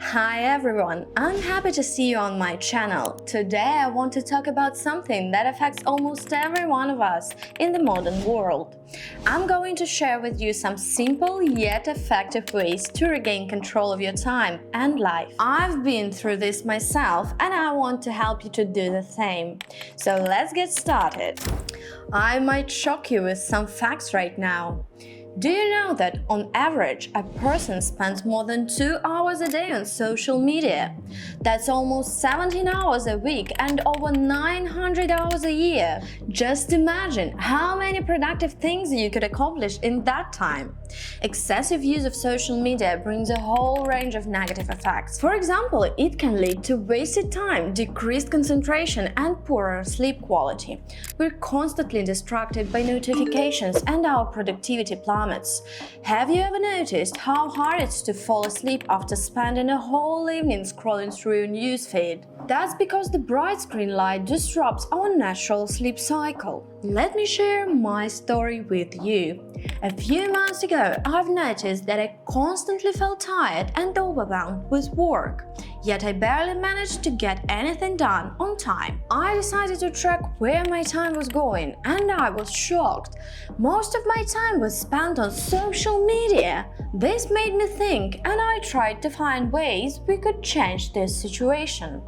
Hi everyone, I'm happy to see you on my channel. Today I want to talk about something that affects almost every one of us in the modern world. I'm going to share with you some simple yet effective ways to regain control of your time and life. I've been through this myself and I want to help you to do the same. So let's get started. I might shock you with some facts right now. Do you know that on average a person spends more than 2 hours a day on social media? That's almost 17 hours a week and over 900 hours a year. Just imagine how many productive things you could accomplish in that time. Excessive use of social media brings a whole range of negative effects. For example, it can lead to wasted time, decreased concentration and poorer sleep quality. We're constantly distracted by notifications and our productivity plummets. Have you ever noticed how hard it's to fall asleep after spending a whole evening scrolling through your newsfeed? That's because the bright screen light disrupts our natural sleep cycle. Let me share my story with you. A few months ago, I've noticed that I constantly felt tired and overwhelmed with work. Yet I barely managed to get anything done on time. I decided to track where my time was going and I was shocked. Most of my time was spent on social media. This made me think and I tried to find ways we could change this situation.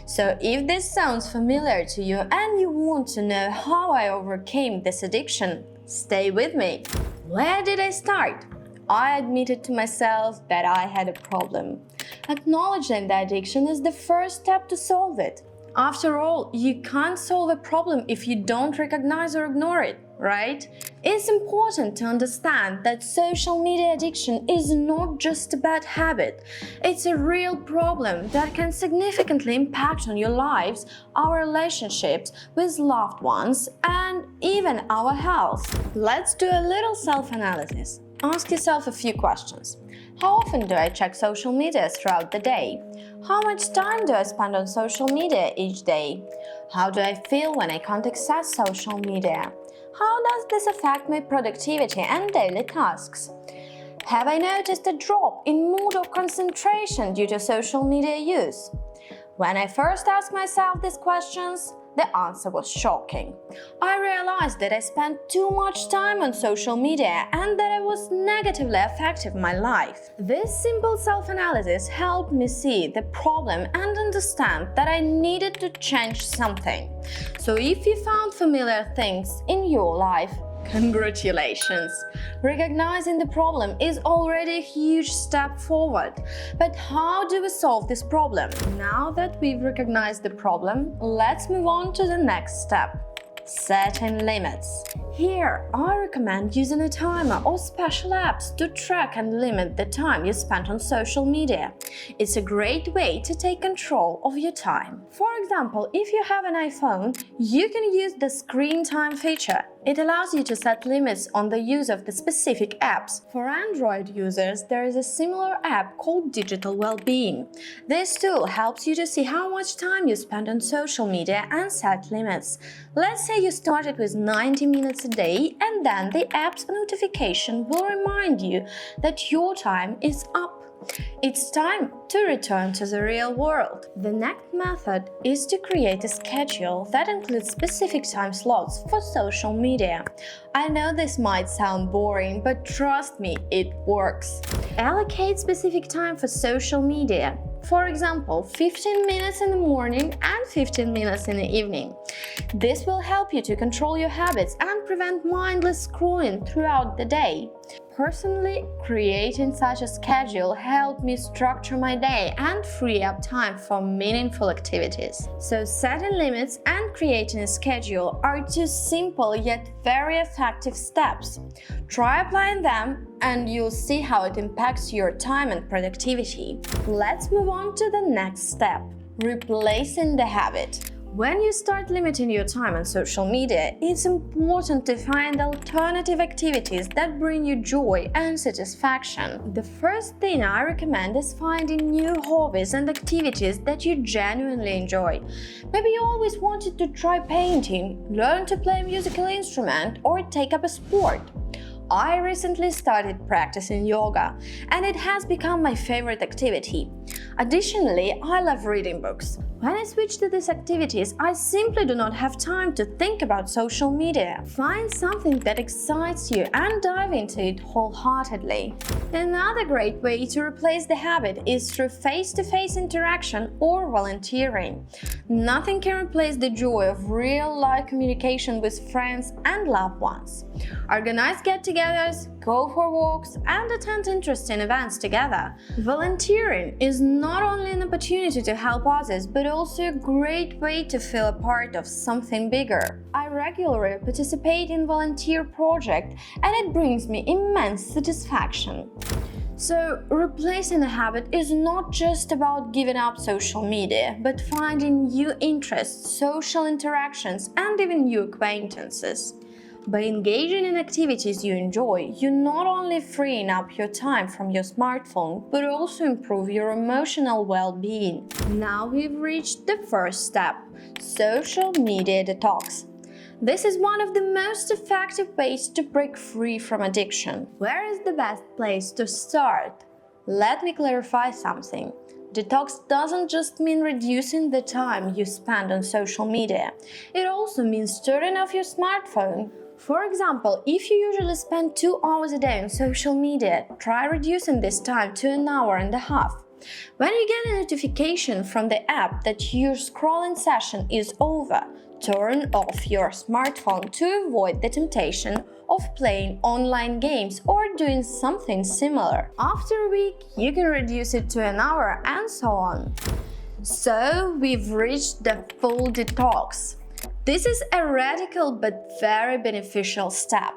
So if this sounds familiar to you and you want to know how I overcame this addiction, stay with me. Where did I start? I admitted to myself that I had a problem. Acknowledging the addiction is the first step to solve it. After all, you can't solve a problem if you don't recognize or ignore it, right? It's important to understand that social media addiction is not just a bad habit. It's a real problem that can significantly impact on your lives, our relationships with loved ones, and even our health. Let's do a little self-analysis. Ask yourself a few questions. How often do I check social media throughout the day? How much time do I spend on social media each day? How do I feel when I can't access social media? How does this affect my productivity and daily tasks? Have I noticed a drop in mood or concentration due to social media use? When I first asked myself these questions, the answer was shocking. I realized that I spent too much time on social media and that it was negatively affecting my life. This simple self-analysis helped me see the problem and understand that I needed to change something. So if you found familiar things in your life, congratulations! Recognizing the problem is already a huge step forward. But how do we solve this problem? Now that we've recognized the problem, let's move on to the next step. Setting limits. Here, I recommend using a timer or special apps to track and limit the time you spend on social media. It's a great way to take control of your time. For example, if you have an iPhone, you can use the screen time feature. It allows you to set limits on the use of the specific apps. For Android users, there is a similar app called Digital Wellbeing. This tool helps you to see how much time you spend on social media and set limits. Let's say you started with 90 minutes a day and then the app's notification will remind you that your time is up. It's time to return to the real world. The next method is to create a schedule that includes specific time slots for social media. I know this might sound boring, but trust me, it works. Allocate specific time for social media. For example, 15 minutes in the morning and 15 minutes in the evening. This will help you to control your habits and prevent mindless scrolling throughout the day. Personally, creating such a schedule helped me structure my day and free up time for meaningful activities. So setting limits and creating a schedule are two simple yet very effective steps. Try applying them and you'll see how it impacts your time and productivity. Let's move on to the next step, replacing the habit. When you start limiting your time on social media, it's important to find alternative activities that bring you joy and satisfaction. The first thing I recommend is finding new hobbies and activities that you genuinely enjoy. Maybe you always wanted to try painting, learn to play a musical instrument, or take up a sport. I recently started practicing yoga, and it has become my favorite activity. Additionally, I love reading books. When I switch to these activities, I simply do not have time to think about social media. Find something that excites you and dive into it wholeheartedly. Another great way to replace the habit is through face-to-face interaction or volunteering. Nothing can replace the joy of real-life communication with friends and loved ones. Organize get-togethers, go for walks, and attend interesting events together. Volunteering is not only an opportunity to help others, but also a great way to feel a part of something bigger. I regularly participate in volunteer projects, and it brings me immense satisfaction. So, replacing a habit is not just about giving up social media, but finding new interests, social interactions, and even new acquaintances. By engaging in activities you enjoy, you're not only freeing up your time from your smartphone, but also improve your emotional well-being. Now we've reached the first step: social media detox. This is one of the most effective ways to break free from addiction. Where is the best place to start? Let me clarify something. Detox doesn't just mean reducing the time you spend on social media. It also means turning off your smartphone. For example, if you usually spend 2 hours a day on social media, try reducing this time to an hour and a half. When you get a notification from the app that your scrolling session is over, turn off your smartphone to avoid the temptation of playing online games or doing something similar. After a week, you can reduce it to an hour and so on. So we've reached the full detox. This is a radical but very beneficial step.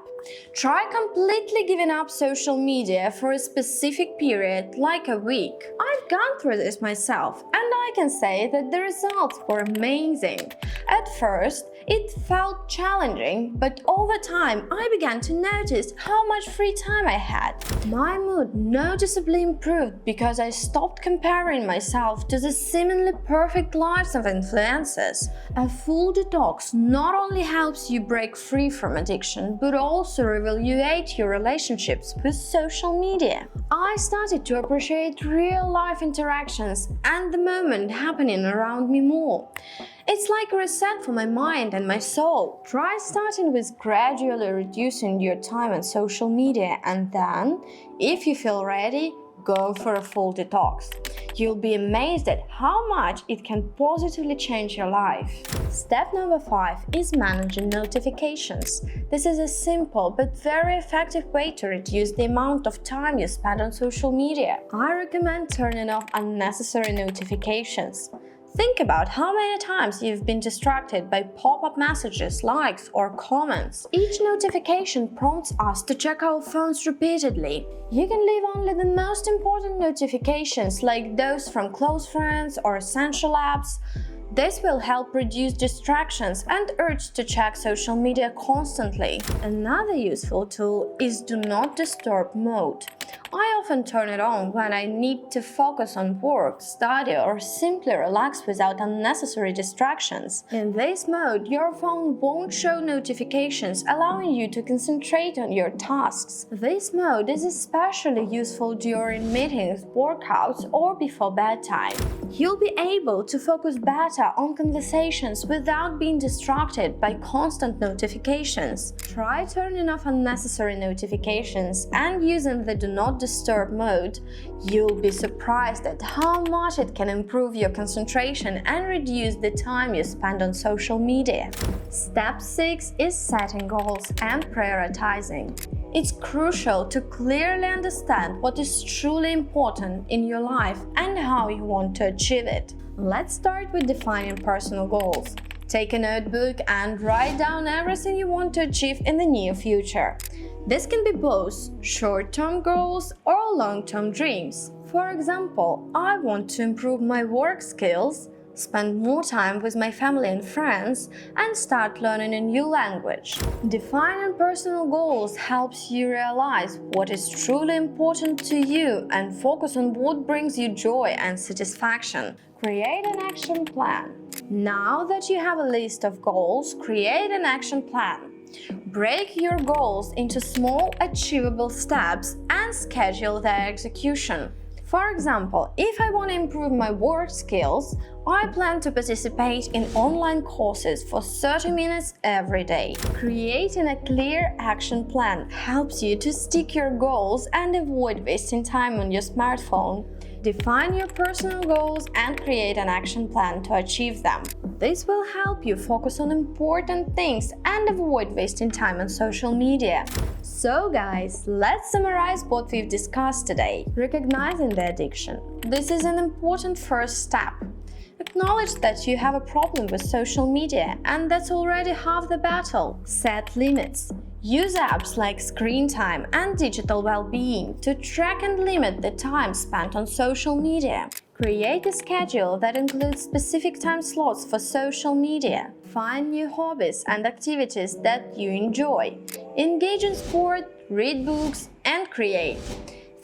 Try completely giving up social media for a specific period, like a week. I've gone through this myself, and I can say that the results were amazing. At first, it felt challenging, but over time I began to notice how much free time I had. My mood noticeably improved because I stopped comparing myself to the seemingly perfect lives of influencers. A full detox not only helps you break free from addiction, but also reevaluate your relationships with social media. I started to appreciate real-life interactions and the moment happening around me more. It's like a reset for my mind and my soul. Try starting with gradually reducing your time on social media, and then, if you feel ready, go for a full detox. You'll be amazed at how much it can positively change your life. Step number 5 is managing notifications. This is a simple but very effective way to reduce the amount of time you spend on social media. I recommend turning off unnecessary notifications. Think about how many times you've been distracted by pop-up messages, likes, or comments. Each notification prompts us to check our phones repeatedly. You can leave only the most important notifications, like those from close friends or essential apps. This will help reduce distractions and urge to check social media constantly. Another useful tool is Do Not Disturb mode. I often turn it on when I need to focus on work, study, or simply relax without unnecessary distractions. In this mode, your phone won't show notifications, allowing you to concentrate on your tasks. This mode is especially useful during meetings, workouts, or before bedtime. You'll be able to focus better on conversations without being distracted by constant notifications. Try turning off unnecessary notifications and using the Do Not Disturb mode. You'll be surprised at how much it can improve your concentration and reduce the time you spend on social media. Step 6 is setting goals and prioritizing. It's crucial to clearly understand what is truly important in your life and how you want to achieve it. Let's start with defining personal goals. Take a notebook and write down everything you want to achieve in the near future. This can be both short-term goals or long-term dreams. For example, I want to improve my work skills, spend more time with my family and friends, and start learning a new language. Defining personal goals helps you realize what is truly important to you and focus on what brings you joy and satisfaction. Create an action plan. Now that you have a list of goals, create an action plan. Break your goals into small, achievable steps and schedule their execution. For example, if I want to improve my work skills, I plan to participate in online courses for 30 minutes every day. Creating a clear action plan helps you to stick your goals and avoid wasting time on your smartphone. Define your personal goals and create an action plan to achieve them. This will help you focus on important things and avoid wasting time on social media. So guys, let's summarize what we've discussed today. Recognizing the addiction. This is an important first step. Acknowledge that you have a problem with social media, and that's already half the battle. Set limits. Use apps like Screen Time and Digital Wellbeing to track and limit the time spent on social media. Create a schedule that includes specific time slots for social media. Find new hobbies and activities that you enjoy. Engage in sport, read books, and create.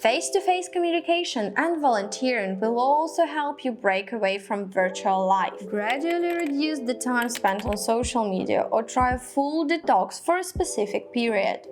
Face-to-face communication and volunteering will also help you break away from virtual life. Gradually reduce the time spent on social media or try a full detox for a specific period.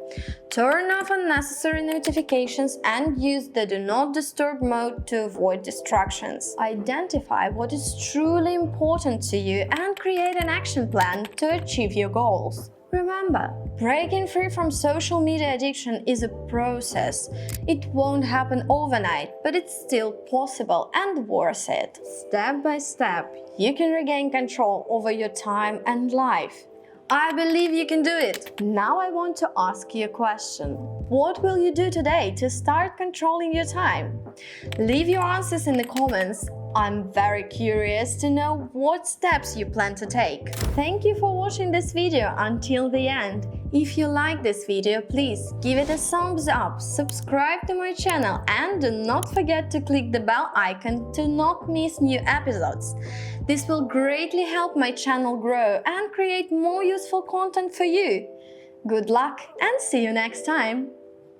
Turn off unnecessary notifications and use the Do Not Disturb mode to avoid distractions. Identify what is truly important to you and create an action plan to achieve your goals. Remember, breaking free from social media addiction is a process. It won't happen overnight, but it's still possible and worth it. Step by step, you can regain control over your time and life. I believe you can do it! Now I want to ask you a question. What will you do today to start controlling your time? Leave your answers in the comments. I'm very curious to know what steps you plan to take. Thank you for watching this video until the end. If you like this video, please give it a thumbs up, subscribe to my channel, and do not forget to click the bell icon to not miss new episodes. This will greatly help my channel grow and create more useful content for you. Good luck and see you next time!